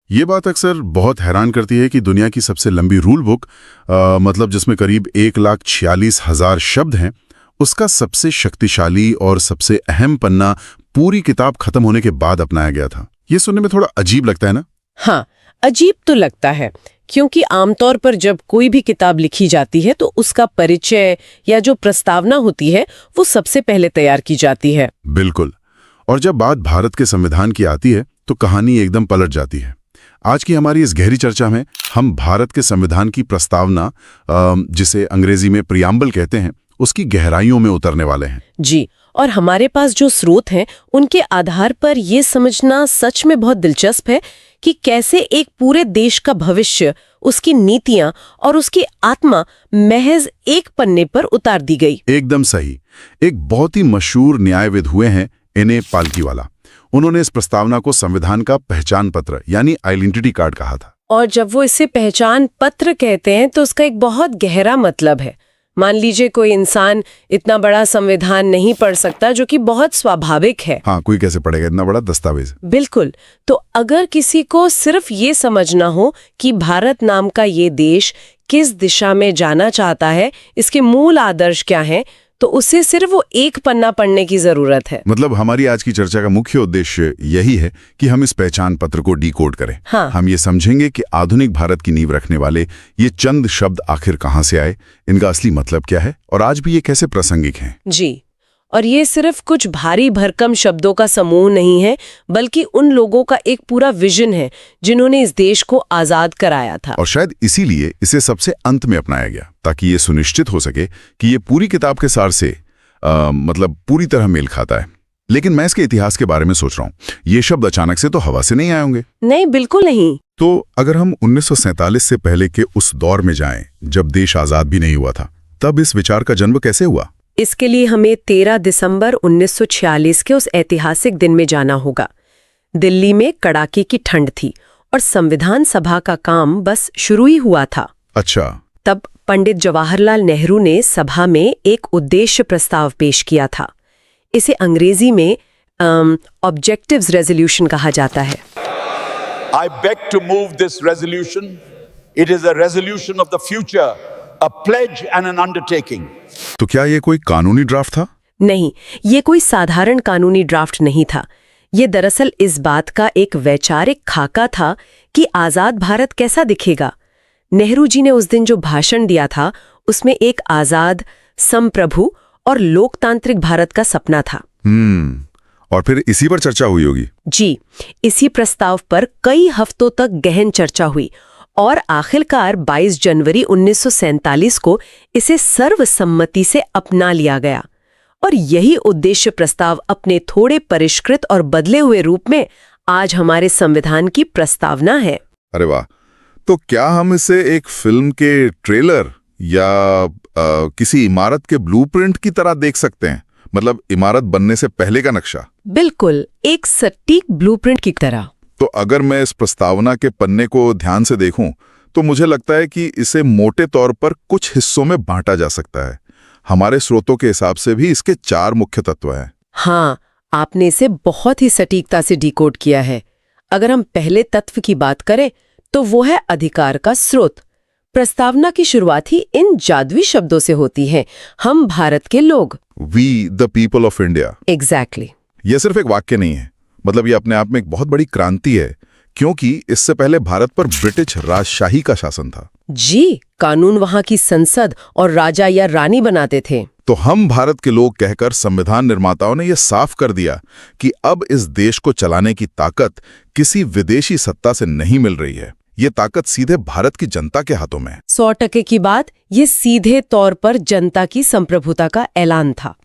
ये बात अक्सर बहुत हैरान करती है कि दुनिया की सबसे लंबी रूल बुक मतलब जिसमें करीब 1,46,000 शब्द हैं, उसका सबसे शक्तिशाली और सबसे अहम पन्ना पूरी किताब खत्म होने के बाद अपनाया गया था। ये सुनने में थोड़ा अजीब लगता है ना? हाँ, अजीब तो लगता है, क्योंकि आमतौर पर जब कोई भी किताब लिखी जाती है तो उसका परिचय या जो प्रस्तावना होती है वो सबसे पहले तैयार की जाती है। बिल्कुल। और जब बात भारत के संविधान की आती है तो कहानी एकदम पलट जाती है। आज की हमारी इस गहरी चर्चा में हम भारत के संविधान की प्रस्तावना, जिसे अंग्रेजी में प्रियम्बल कहते हैं, उसकी गहराइयों में उतरने वाले हैं। जी, और हमारे पास जो स्रोत हैं उनके आधार पर ये समझना सच में बहुत दिलचस्प है कि कैसे एक पूरे देश का भविष्य, उसकी नीतियां और उसकी आत्मा महज एक पन्ने पर उतार दी गई। एकदम सही। एक बहुत ही मशहूर न्यायविद हुए हैं एन.ए. पालकीवाला। उन्होंने इस प्रस्तावना को संविधान का पहचान पत्र यानी आइडेंटिटी कार्ड कहा था। और जब वो इसे पहचान पत्र कहते हैं तो उसका एक बहुत गहरा मतलब है। मान लीजिए कोई इंसान इतना बड़ा संविधान नहीं पढ़ सकता, जो कि बहुत स्वाभाविक है। हाँ, कोई कैसे पढ़ेगा इतना बड़ा दस्तावेज? बिल्कुल। तो अगर किसी को सिर्फ ये समझना हो कि भारत नाम का ये देश किस दिशा में जाना चाहता है, इसके मूल आदर्श क्या हैं, तो उसे सिर्फ वो एक पन्ना पढ़ने की जरूरत है। मतलब हमारी आज की चर्चा का मुख्य उद्देश्य यही है कि हम इस पहचान पत्र को डिकोड करें। हाँ। हम ये समझेंगे कि आधुनिक भारत की नींव रखने वाले ये चंद शब्द आखिर कहाँ से आए, इनका असली मतलब क्या है और आज भी ये कैसे प्रासंगिक हैं। जी, और ये सिर्फ कुछ भारी भरकम शब्दों का समूह नहीं है, बल्कि उन लोगों का एक पूरा विजन है जिन्होंने इस देश को आजाद कराया था। और शायद इसीलिए इसे सबसे अंत में अपनाया गया, ताकि ये सुनिश्चित हो सके कि ये पूरी किताब के सार से मतलब पूरी तरह मेल खाता है। लेकिन मैं इसके इतिहास के बारे में सोच रहा हूँ, ये शब्द अचानक से तो हवा से नहीं आए होंगे। नहीं, बिल्कुल नहीं। तो अगर हम 1947 से पहले के उस दौर में जाएं, जब देश आजाद भी नहीं हुआ था, तब इस विचार का जन्म कैसे हुआ? इसके लिए हमें 13 दिसंबर 1946 के उस ऐतिहासिक दिन में जाना होगा। दिल्ली में कड़ाके की ठंड थी और संविधान सभा का काम बस शुरू ही हुआ था। अच्छा। तब पंडित जवाहरलाल नेहरू ने सभा में एक उद्देश्य प्रस्ताव पेश किया था। इसे अंग्रेजी में ऑब्जेक्टिव्स रेजोल्यूशन कहा जाता है। I beg to move this resolution. It is a resolution of the future, a pledge and an undertaking. तो क्या ये कोई कानूनी ड्राफ्ट था? नहीं, ये कोई साधारण कानूनी ड्राफ्ट नहीं था। ये दरअसल इस बात का एक वैचारिक खाका था कि आजाद भारत कैसा दिखेगा। नेहरू जी ने उस दिन जो भाषण दिया था, उसमें एक आजाद, संप्रभु और लोकतांत्रिक भारत का सपना था। और फिर इसी पर चर्चा हुई होगी। जी, इसी प्रस्ताव पर कई हफ्तों तक गहन चर्चा हुई और आखिरकार 22 जनवरी 1947 को इसे सर्वसम्मति से अपना लिया गया। और यही उद्देश्य प्रस्ताव अपने थोड़े परिष्कृत और बदले हुए रूप में आज हमारे संविधान की प्रस्तावना है। अरे वाह! तो क्या हम इसे एक फिल्म के ट्रेलर या किसी इमारत के ब्लूप्रिंट की तरह देख सकते हैं? मतलब इमारत बनने से पहले का नक्शा? बिल्कुल, एक सटीक ब्लूप्रिंट की तरह। तो अगर मैं इस प्रस्तावना के पन्ने को ध्यान से देखूं, तो मुझे लगता है कि इसे मोटे तौर पर कुछ हिस्सों में बांटा जा सकता है। हमारे स्रोतों के हिसाब से भी इसके 4 मुख्य तत्व हैं। हाँ, आपने इसे बहुत ही सटीकता से डिकोड किया है। अगर हम पहले तत्व की बात करें तो वो है अधिकार का स्रोत। प्रस्तावना की शुरुआत ही इन जादुई शब्दों से होती है, हम भारत के लोग। We the people of India. Exactly. यह सिर्फ एक वाक्य नहीं है, मतलब ये अपने आप में एक बहुत बड़ी क्रांति है, क्योंकि इससे पहले भारत पर ब्रिटिश राजशाही का शासन था। जी, कानून वहां की संसद और राजा या रानी बनाते थे। तो हम भारत के लोग कहकर संविधान निर्माताओं ने यह साफ कर दिया कि अब इस देश को चलाने की ताकत किसी विदेशी सत्ता से नहीं मिल रही है। ये ताकत सीधे भारत की जनता के हाथों में है। 100% की बात, ये सीधे तौर पर जनता की संप्रभुता का ऐलान था।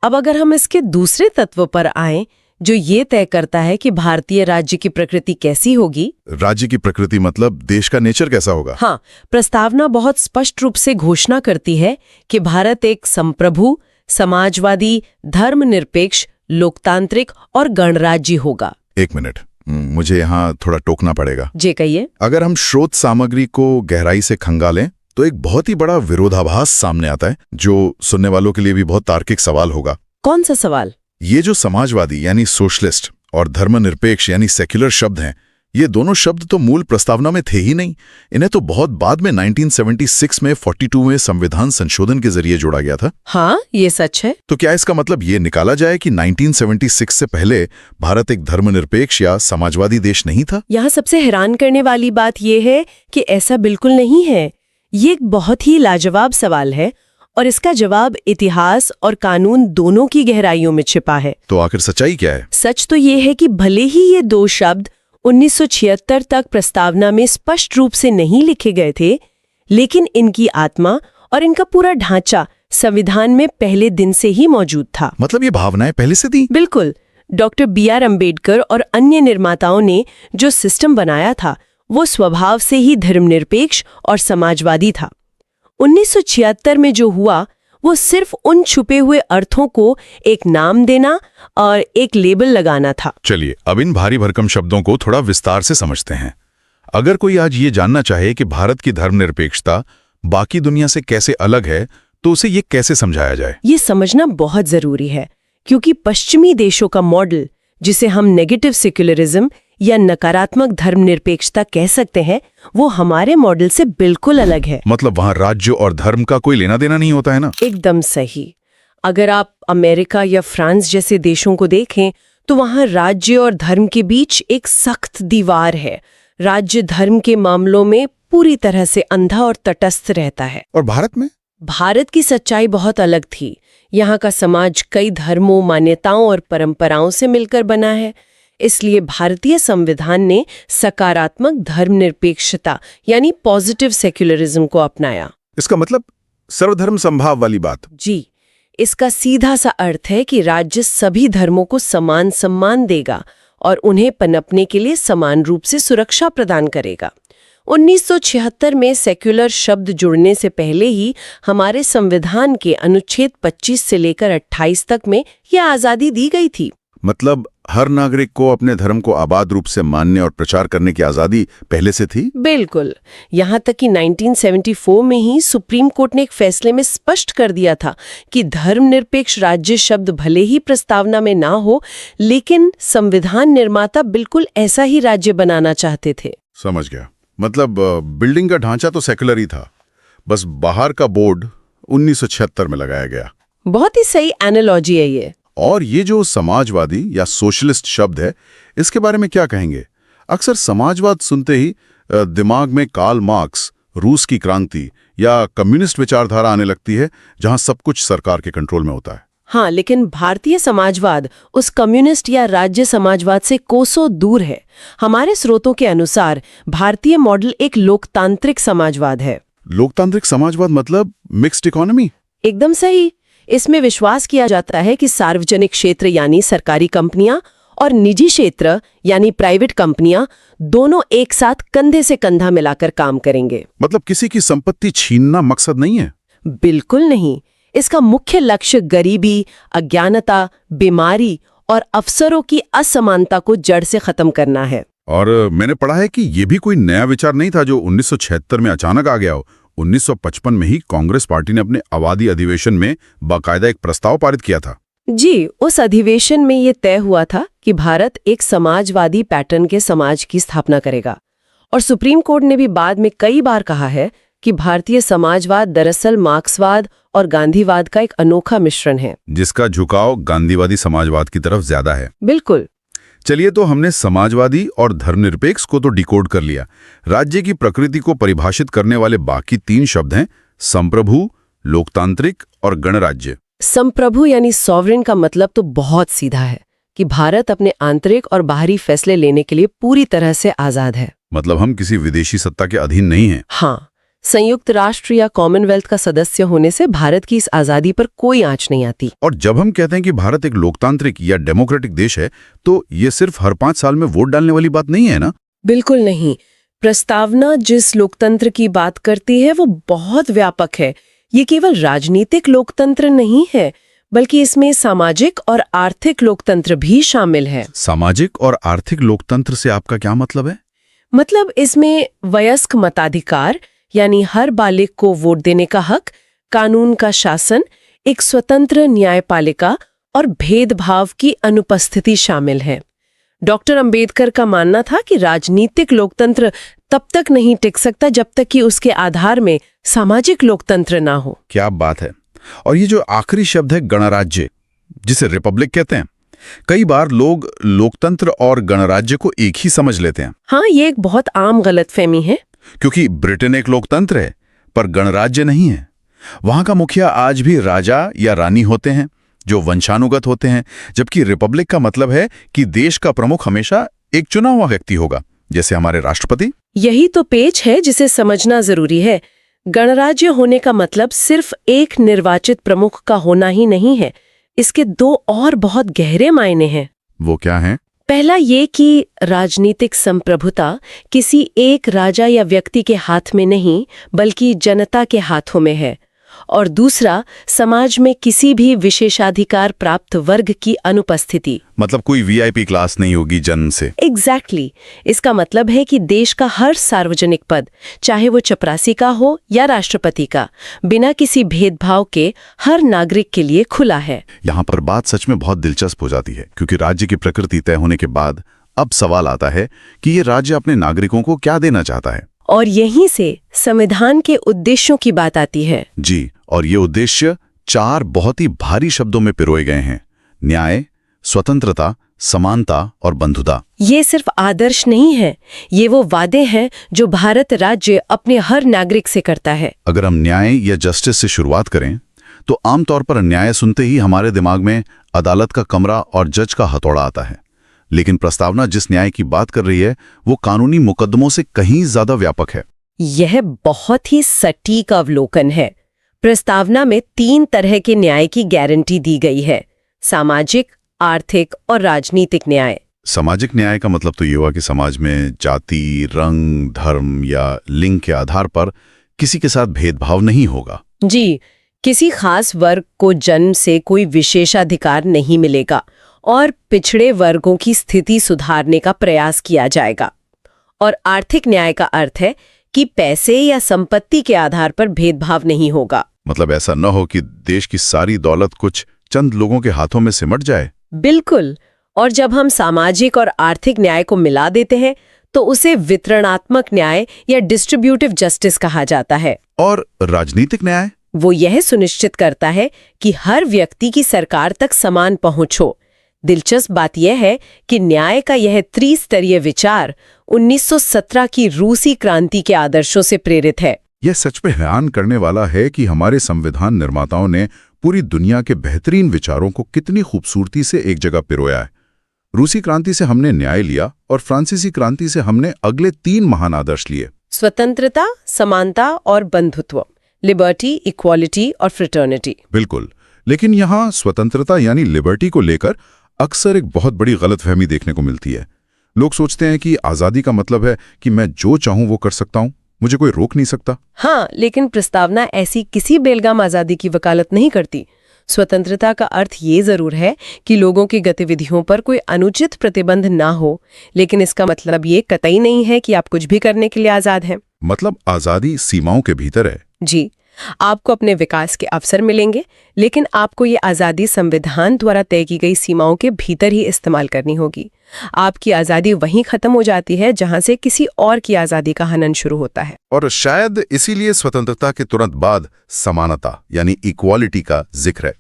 अब अगर हम इसके दूसरे तत्व पर आएं, जो ये तय करता है कि भारतीय राज्य की प्रकृति कैसी होगी। राज्य की प्रकृति मतलब देश का नेचर कैसा होगा? हाँ, प्रस्तावना बहुत स्पष्ट रूप से घोषणा करती है कि भारत एक संप्रभु, समाजवादी, धर्मनिरपेक्ष, लोकतांत्रिक और गणराज्य होगा। एक मिनट, मुझे यहाँ थोड़ा टोकना पड़ेगा। जी कहिए। अगर हम स्रोत सामग्री को गहराई से खंगालें तो एक बहुत ही बड़ा विरोधाभास सामने आता है, जो सुनने वालों के लिए भी बहुत तार्किक सवाल होगा। कौन सा सवाल? ये जो समाजवादी यानी सोशलिस्ट और धर्मनिरपेक्ष यानी सेक्युलर शब्द हैं, ये दोनों शब्द तो मूल प्रस्तावना में थे ही नहीं। इन्हें तो बहुत बाद में 1976 में 42 में संविधान संशोधन के जरिए जोड़ा गया था। हाँ, ये सच है। तो क्या इसका मतलब ये निकाला जाए कि 1976 से पहले भारत एक धर्मनिरपेक्ष या समाजवादी देश नहीं था? यहाँ सबसे हैरान करने वाली बात यह है कि ऐसा बिल्कुल नहीं है। ये एक बहुत ही लाजवाब सवाल है और इसका जवाब इतिहास और कानून दोनों की गहराइयों में छिपा है। तो आखिर सच्चाई क्या है? सच तो ये है कि भले ही ये दो शब्द 1976 तक प्रस्तावना में स्पष्ट रूप से नहीं लिखे गए थे, लेकिन इनकी आत्मा और इनका पूरा ढांचा संविधान में पहले दिन से ही मौजूद था। मतलब ये भावनाएं पहले से थी? बिल्कुल। Doctor B.R. अम्बेडकर और अन्य निर्माताओं ने जो सिस्टम बनाया था वो स्वभाव से ही धर्मनिरपेक्ष और समाजवादी था। 1976 में जो हुआ वो सिर्फ उन छुपे हुए अर्थों को एक नाम देना और एक लेबल लगाना था। चलिए अब इन भारी भरकम शब्दों को थोड़ा विस्तार से समझते हैं। अगर कोई आज ये जानना चाहे कि भारत की धर्मनिरपेक्षता बाकी दुनिया से कैसे अलग है, तो उसे ये कैसे समझाया जाए? ये समझना बहुत जरूरी है, क्योंकि पश्चिमी देशों का मॉडल, जिसे हम नेगेटिव सेक्युलरिज्म या नकारात्मक धर्मनिरपेक्षता कह सकते हैं, वो हमारे मॉडल से बिल्कुल अलग है। मतलब वहाँ राज्य और धर्म का कोई लेना देना नहीं होता है ना? एकदम सही। अगर आप अमेरिका या फ्रांस जैसे देशों को देखें तो वहाँ राज्य और धर्म के बीच एक सख्त दीवार है। राज्य धर्म के मामलों में पूरी तरह से अंधा और तटस्थ रहता है। और भारत में? भारत की सच्चाई बहुत अलग थी। यहाँ का समाज कई धर्मों, मान्यताओं और परंपराओं से मिलकर बना है। इसलिए भारतीय संविधान ने सकारात्मक धर्मनिरपेक्षता यानी पॉजिटिव सेक्युलरिज्म को अपनाया। इसका मतलब सर्वधर्म संभाव वाली बात? जी, इसका सीधा सा अर्थ है कि राज्य सभी धर्मों को समान सम्मान देगा और उन्हें पनपने के लिए समान रूप से सुरक्षा प्रदान करेगा। 1976 में सेक्युलर शब्द जुड़ने से पहले ही हमारे संविधान के अनुच्छेद 25 से लेकर 28 तक में यह आज़ादी दी गई थी। मतलब हर नागरिक को अपने धर्म को आबाद रूप से मानने और प्रचार करने की आज़ादी पहले से थी? बिल्कुल। यहाँ तक कि 1974 में ही सुप्रीम कोर्ट ने एक फैसले में स्पष्ट कर दिया था कि धर्मनिरपेक्ष राज्य शब्द भले ही प्रस्तावना में ना हो, लेकिन संविधान निर्माता बिल्कुल ऐसा ही राज्य बनाना चाहते थे। समझ गया। मतलब बिल्डिंग का ढांचा तो सेकुलर ही था, बस बाहर का बोर्ड 1976 में लगाया गया। बहुत ही सही एनालॉजी है ये। और ये जो समाजवादी या सोशलिस्ट शब्द है, इसके बारे में क्या कहेंगे? अक्सर समाजवाद सुनते ही दिमाग में कार्ल मार्क्स, रूस की क्रांति या कम्युनिस्ट विचारधारा आने लगती है, जहां सब कुछ सरकार के कंट्रोल में होता है। हाँ, लेकिन भारतीय समाजवाद उस कम्युनिस्ट या राज्य समाजवाद से कोसों दूर है। हमारे स्रोतों के अनुसार भारतीय मॉडल एक लोकतांत्रिक समाजवाद है। लोकतांत्रिक समाजवाद मतलब मिक्स्ड इकोनॉमी? एकदम सही। इसमें विश्वास किया जाता है कि सार्वजनिक क्षेत्र यानी सरकारी कंपनियां और निजी क्षेत्र यानी प्राइवेट कंपनियां दोनों एक साथ कंधे से कंधा मिलाकर काम करेंगे। मतलब किसी की संपत्ति छीनना मकसद नहीं है? बिल्कुल नहीं। इसका मुख्य लक्ष्य गरीबी, अज्ञानता, बीमारी और अवसरों की असमानता को जड़ से खत्म करना है। और मैंने पढ़ा है कि ये भी कोई नया विचार नहीं था जो 1976 में अचानक आ गया हो। 1955 में ही कांग्रेस पार्टी ने अपने आबादी अधिवेशन में बाकायदा एक प्रस्ताव पारित किया था। जी, उस अधिवेशन में ये तय हुआ था कि भारत एक समाजवादी पैटर्न के समाज की स्थापना करेगा। और सुप्रीम कोर्ट ने भी बाद में कई बार कहा है कि भारतीय समाजवाद दरअसल मार्क्सवाद और गांधीवाद का एक अनोखा मिश्रण है, जिसका झुकाव गांधीवादी समाजवाद की तरफ ज्यादा है। बिल्कुल। चलिए, तो हमने समाजवादी और धर्मनिरपेक्ष को तो डिकोड कर लिया। राज्य की प्रकृति को परिभाषित करने वाले बाकी 3 शब्द हैं संप्रभु, लोकतांत्रिक और गणराज्य। संप्रभु यानी सॉवरेन का मतलब तो बहुत सीधा है कि भारत अपने आंतरिक और बाहरी फैसले लेने के लिए पूरी तरह से आजाद है। मतलब हम किसी विदेशी सत्ता के अधीन नहीं हैं। हाँ, संयुक्त राष्ट्र या कॉमनवेल्थ का सदस्य होने से भारत की इस आजादी पर कोई आंच नहीं आती। और जब हम कहते हैं कि भारत एक लोकतांत्रिक या डेमोक्रेटिक देश है, तो ये सिर्फ हर 5 साल में वोट डालने वाली बात नहीं है ना? बिल्कुल नहीं। प्रस्तावना जिस लोकतंत्र की बात करती है वो बहुत व्यापक है। ये केवल राजनीतिक लोकतंत्र नहीं है, बल्कि इसमें सामाजिक और आर्थिक लोकतंत्र भी शामिल है। सामाजिक और आर्थिक लोकतंत्र से आपका क्या मतलब है? मतलब इसमें वयस्क मताधिकार यानी हर बालिग को वोट देने का हक, कानून का शासन, एक स्वतंत्र न्यायपालिका और भेदभाव की अनुपस्थिति शामिल है। डॉक्टर अंबेडकर का मानना था कि राजनीतिक लोकतंत्र तब तक नहीं टिक सकता जब तक कि उसके आधार में सामाजिक लोकतंत्र ना हो। क्या बात है। और ये जो आखिरी शब्द है गणराज्य, जिसे रिपब्लिक कहते हैं, कई बार लोग लोकतंत्र और गणराज्य को एक ही समझ लेते हैं। हाँ, ये एक बहुत आम गलतफहमी है। क्योंकि ब्रिटेन एक लोकतंत्र है पर गणराज्य नहीं है। वहां का मुखिया आज भी राजा या रानी होते हैं जो वंशानुगत होते हैं, जबकि रिपब्लिक का मतलब है कि देश का प्रमुख हमेशा एक चुना हुआ व्यक्ति होगा, जैसे हमारे राष्ट्रपति। यही तो पेच है जिसे समझना जरूरी है। गणराज्य होने का मतलब सिर्फ एक निर्वाचित प्रमुख का होना ही नहीं है, इसके दो और बहुत गहरे मायने हैं। वो क्या हैं? पहला ये कि राजनीतिक संप्रभुता किसी एक राजा या व्यक्ति के हाथ में नहीं बल्कि जनता के हाथों में है, और दूसरा समाज में किसी भी विशेषाधिकार प्राप्त वर्ग की अनुपस्थिति। मतलब कोई वीआईपी क्लास नहीं होगी जन्म से। एग्जैक्टली। इसका मतलब है कि देश का हर सार्वजनिक पद, चाहे वो चपरासी का हो या राष्ट्रपति का, बिना किसी भेदभाव के हर नागरिक के लिए खुला है। यहाँ पर बात सच में बहुत दिलचस्प हो जाती है, क्योंकि राज्य की प्रकृति तय होने के बाद अब सवाल आता है कि ये राज्य अपने नागरिकों को क्या देना चाहता है। और यहीं से संविधान के उद्देश्यों की बात आती है। जी, और ये उद्देश्य 4 बहुत ही भारी शब्दों में पिरोए गए हैं: न्याय, स्वतंत्रता, समानता और बंधुता। ये सिर्फ आदर्श नहीं है, ये वो वादे हैं जो भारत राज्य अपने हर नागरिक से करता है। अगर हम न्याय या जस्टिस से शुरुआत करें तो आमतौर पर न्याय सुनते ही हमारे दिमाग में अदालत का कमरा और जज का हथौड़ा आता है, लेकिन प्रस्तावना जिस न्याय की बात कर रही है वो कानूनी मुकदमों से कहीं ज्यादा व्यापक है। यह बहुत ही सटीक अवलोकन है। प्रस्तावना में 3 तरह के न्याय की गारंटी दी गई है: सामाजिक, आर्थिक और राजनीतिक न्याय। सामाजिक न्याय का मतलब तो ये हुआ कि समाज में जाति, रंग, धर्म या लिंग के आधार पर किसी के साथ भेदभाव नहीं होगा। जी, किसी खास वर्ग को जन्म से कोई विशेषाधिकार नहीं मिलेगा और पिछड़े वर्गों की स्थिति सुधारने का प्रयास किया जाएगा। और आर्थिक न्याय का अर्थ है कि पैसे या संपत्ति के आधार पर भेदभाव नहीं होगा। मतलब ऐसा न हो कि देश की सारी दौलत कुछ चंद लोगों के हाथों में सिमट जाए। बिल्कुल। और जब हम सामाजिक और आर्थिक न्याय को मिला देते हैं तो उसे वितरणात्मक न्याय या डिस्ट्रीब्यूटिव जस्टिस कहा जाता है। और राजनीतिक न्याय? वो यह सुनिश्चित करता है कि हर व्यक्ति की सरकार तक समान पहुंच हो। दिलचस्प बात यह है कि न्याय का यह त्रिस्तरीय विचार 1917 की रूसी क्रांति के आदर्शों से प्रेरित है। यह सच में हैरान करने वाला है कि हमारे संविधान निर्माताओं ने पूरी दुनिया के बेहतरीन विचारों को कितनी खूबसूरती से एक जगह पिरोया है। रूसी क्रांति से हमने न्याय लिया और फ्रांसीसी क्रांति से हमने अगले 3 महान आदर्श लिए: स्वतंत्रता, समानता और बंधुत्व, लिबर्टी, इक्वालिटी और फ्रेटर्निटी। बिल्कुल। लेकिन यहाँ स्वतंत्रता यानी लिबर्टी को लेकर अक्सर एक बहुत बड़ी गलतफहमी देखने को मिलती है। लोग सोचते हैं कि आज़ादी का मतलब है कि मैं जो चाहूं वो कर सकता हूं, मुझे कोई रोक नहीं सकता। हाँ, लेकिन प्रस्तावना ऐसी किसी बेलगाम आज़ादी की वकालत नहीं करती। स्वतंत्रता का अर्थ ये जरूर है कि लोगों की गतिविधियों पर कोई अनुचित प्रतिबंध ना हो, लेकिन इसका मतलब ये कतई नहीं है कि आप कुछ भी करने के लिए आज़ाद हैं। मतलब आज़ादी सीमाओं के भीतर है। जी, आपको अपने विकास के अवसर मिलेंगे, लेकिन आपको ये आज़ादी संविधान द्वारा तय की गई सीमाओं के भीतर ही इस्तेमाल करनी होगी। आपकी आज़ादी वहीं खत्म हो जाती है जहां से किसी और की आज़ादी का हनन शुरू होता है। और शायद इसीलिए स्वतंत्रता के तुरंत बाद समानता यानी इक्वालिटी का जिक्र है।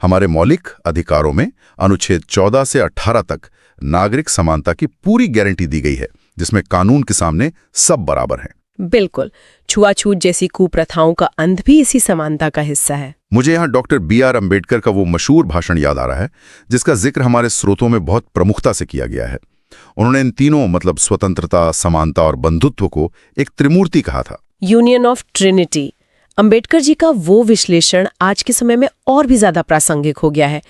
हमारे मौलिक अधिकारों में अनुच्छेद 14 से 18 तक नागरिक समानता की पूरी गारंटी दी गई है, जिसमें कानून के सामने सब बराबर हैं। बिल्कुल। छुआछूत जैसी कुप्रथाओं का अंत भी इसी समानता का हिस्सा है। मुझे यहाँ डॉक्टर B.R. अम्बेडकर का वो मशहूर भाषण याद आ रहा है, जिसका जिक्र हमारे स्रोतों में बहुत प्रमुखता से किया गया है। उन्होंने इन तीनों मतलब स्वतंत्रता, समानता और बंधुत्व को एक त्रिमूर्ति कहा था, union of Trinity. Ambedkar ji का वो विश्लेषण आज के समय में और भी ज्यादा प्रासंगिक हो गया है।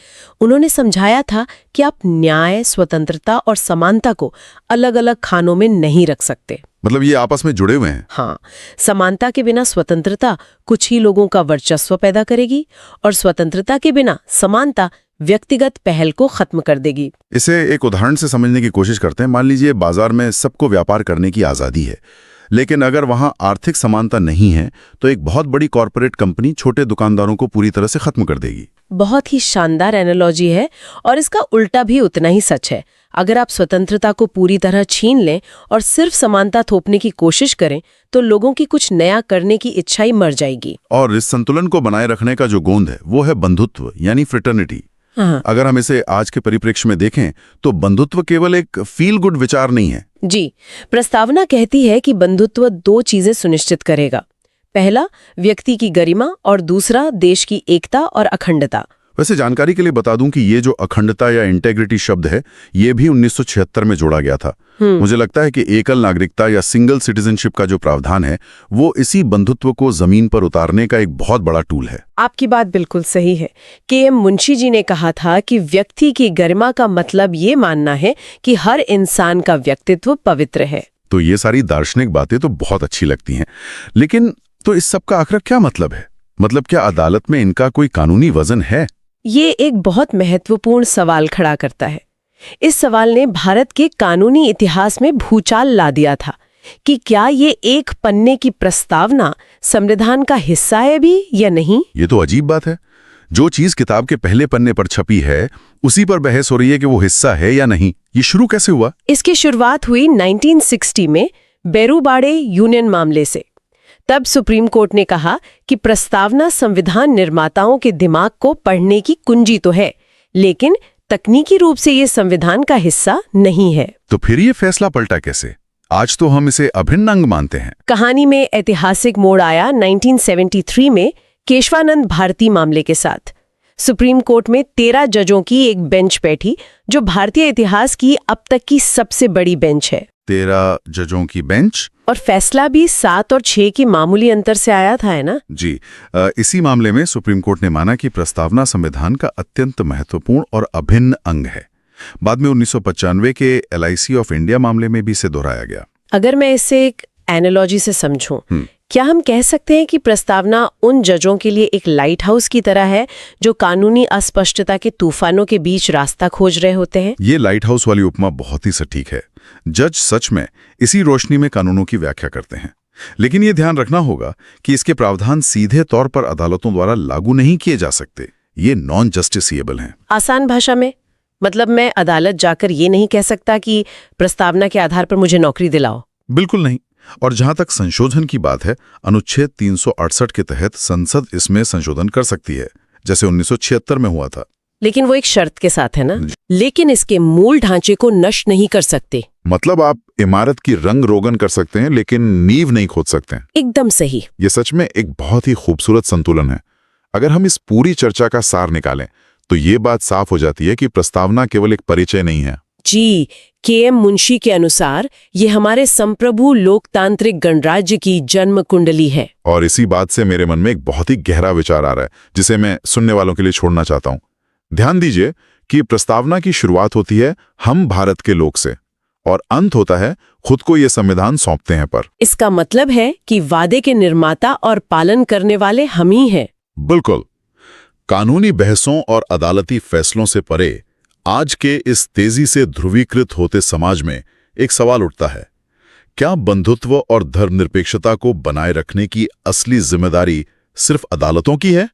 उन्होंने समझाया था कि आप न्याय, स्वतंत्रता और समानता को अलग अलग खानों में नहीं रख सकते। मतलब ये आपस में जुड़े हुए हैं। हाँ, समानता के बिना स्वतंत्रता कुछ ही लोगों का वर्चस्व पैदा करेगी और स्वतंत्रता के बिना समानता व्यक्तिगत पहल को खत्म कर देगी। इसे एक उदाहरण से समझने की कोशिश करते हैं। मान लीजिए बाजार में सबको व्यापार करने की आज़ादी है, लेकिन अगर वहां आर्थिक समानता नहीं है तो एक बहुत बड़ी कॉरपोरेट कंपनी छोटे दुकानदारों को पूरी तरह से खत्म कर देगी। बहुत ही शानदार एनालॉजी है और इसका उल्टा भी उतना ही सच है। अगर आप स्वतंत्रता को पूरी तरह छीन लें और सिर्फ समानता थोपने की कोशिश करें तो लोगों की कुछ नया करने की इच्छा ही मर जाएगी। और इस संतुलन को बनाए रखने का जो गोंद है वो है बंधुत्व यानी फ्रेटर्निटी। हाँ। अगर हम इसे आज के परिप्रेक्ष्य में देखें तो बंधुत्व केवल एक फील गुड विचार नहीं है। जी, प्रस्तावना कहती है कि बंधुत्व दो चीजें सुनिश्चित करेगा। पहला, व्यक्ति की गरिमा और दूसरा, देश की एकता और अखंडता। वैसे जानकारी के लिए बता दूं कि ये जो अखंडता या इंटेग्रिटी शब्द है ये भी 1976 में जोड़ा गया था। मुझे लगता है कि एकल नागरिकता या सिंगल सिटीजनशिप का जो प्रावधान है वो इसी बंधुत्व को जमीन पर उतारने का एक बहुत बड़ा टूल है। आपकी बात बिल्कुल सही है। के.एम. मुंशी जी ने कहा था कि व्यक्ति की गरिमा का मतलब ये मानना है कि हर इंसान का व्यक्तित्व पवित्र है। तो ये सारी दार्शनिक बातें तो बहुत अच्छी लगती हैं, लेकिन तो इस सब का आखिर क्या मतलब है? मतलब क्या अदालत में इनका कोई कानूनी वजन है? ये एक बहुत महत्वपूर्ण सवाल खड़ा करता है। इस सवाल ने भारत के कानूनी इतिहास में भूचाल ला दिया था कि क्या ये एक पन्ने की प्रस्तावना संविधान का हिस्सा है भी या नहीं। ये तो अजीब बात है। जो चीज किताब के पहले पन्ने पर छपी है उसी पर बहस हो रही है कि वो हिस्सा है या नहीं। ये शुरू कैसे हुआ? इसकी शुरुआत हुई 1960 में बेरूबाड़े यूनियन मामले से। तब सुप्रीम कोर्ट ने कहा कि प्रस्तावना संविधान निर्माताओं के दिमाग को पढ़ने की कुंजी तो है, लेकिन तकनीकी रूप से ये संविधान का हिस्सा नहीं है। तो फिर ये फैसला पलटा कैसे? आज तो हम इसे अभिन्न अंग मानते हैं। कहानी में ऐतिहासिक मोड़ आया 1973 में केशवानंद भारती मामले के साथ। सुप्रीम कोर्ट में 13 जजों की एक बेंच बैठी, जो भारतीय इतिहास की अब तक की सबसे बड़ी बेंच है। 13 जजों की बेंच। और फैसला भी 7 और 6 की मामूली अंतर से आया था, है ना? जी, इसी मामले में सुप्रीम कोर्ट ने माना कि प्रस्तावना संविधान का अत्यंत महत्वपूर्ण और अभिन्न अंग है। बाद में 1995 के LIC ऑफ इंडिया मामले में भी इसे दोहराया गया। अगर मैं इसे एक एनालॉजी से समझूं, क्या हम कह सकते हैं कि प्रस्तावना उन जजों के लिए एक लाइट हाउस की तरह है जो कानूनी अस्पष्टता के तूफानों के बीच रास्ता खोज रहे होते हैं? ये लाइट हाउस वाली उपमा बहुत ही सटीक है। जज सच में इसी रोशनी में कानूनों की व्याख्या करते हैं, लेकिन ये ध्यान रखना होगा कि इसके प्रावधान सीधे तौर पर अदालतों द्वारा लागू नहीं किए जा सकते। ये नॉन जस्टिसिएबल हैं। आसान भाषा में मतलब मैं अदालत जाकर ये नहीं कह सकता कि प्रस्तावना के आधार पर मुझे नौकरी दिलाओ। बिल्कुल नहीं। और जहां तक संशोधन की बात है, अनुच्छेद 368 के तहत संसद इसमें संशोधन कर सकती है, जैसे 1976 में हुआ था। लेकिन वो एक शर्त के साथ है ना? लेकिन इसके मूल ढांचे को नष्ट नहीं कर सकते। मतलब आप इमारत की रंग रोगन कर सकते हैं लेकिन नींव नहीं खोद सकते हैं। एकदम सही। ये सच में एक बहुत ही खूबसूरत संतुलन है। अगर हम इस पूरी चर्चा का सार निकालें तो ये बात साफ हो जाती है कि प्रस्तावना केवल एक परिचय नहीं है। जी, के.एम. मुंशी के अनुसार ये हमारे संप्रभु लोकतांत्रिक गणराज्य की जन्म कुंडली है। और इसी बात से मेरे मन में एक बहुत ही गहरा विचार आ रहा है जिसे मैं सुनने वालों के लिए छोड़ना चाहता हूं। ध्यान दीजिए कि प्रस्तावना की शुरुआत होती है हम भारत के लोग से और अंत होता है खुद को ये संविधान सौंपते हैं पर। इसका मतलब है कि वादे के निर्माता और पालन करने वाले हम ही हैं। बिल्कुल। कानूनी बहसों और अदालती फैसलों से परे आज के इस तेजी से ध्रुवीकृत होते समाज में एक सवाल उठता है, क्या बंधुत्व और धर्मनिरपेक्षता को बनाए रखने की असली जिम्मेदारी सिर्फ अदालतों की है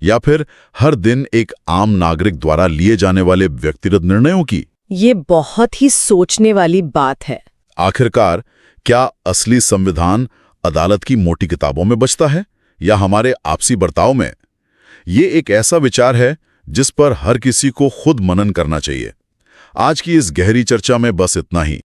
या फिर हर दिन एक आम नागरिक द्वारा लिए जाने वाले व्यक्तिगत निर्णयों की? ये बहुत ही सोचने वाली बात है। आखिरकार क्या असली संविधान अदालत की मोटी किताबों में बचता है या हमारे आपसी बर्ताव में? ये एक ऐसा विचार है जिस पर हर किसी को खुद मनन करना चाहिए। आज की इस गहरी चर्चा में बस इतना ही।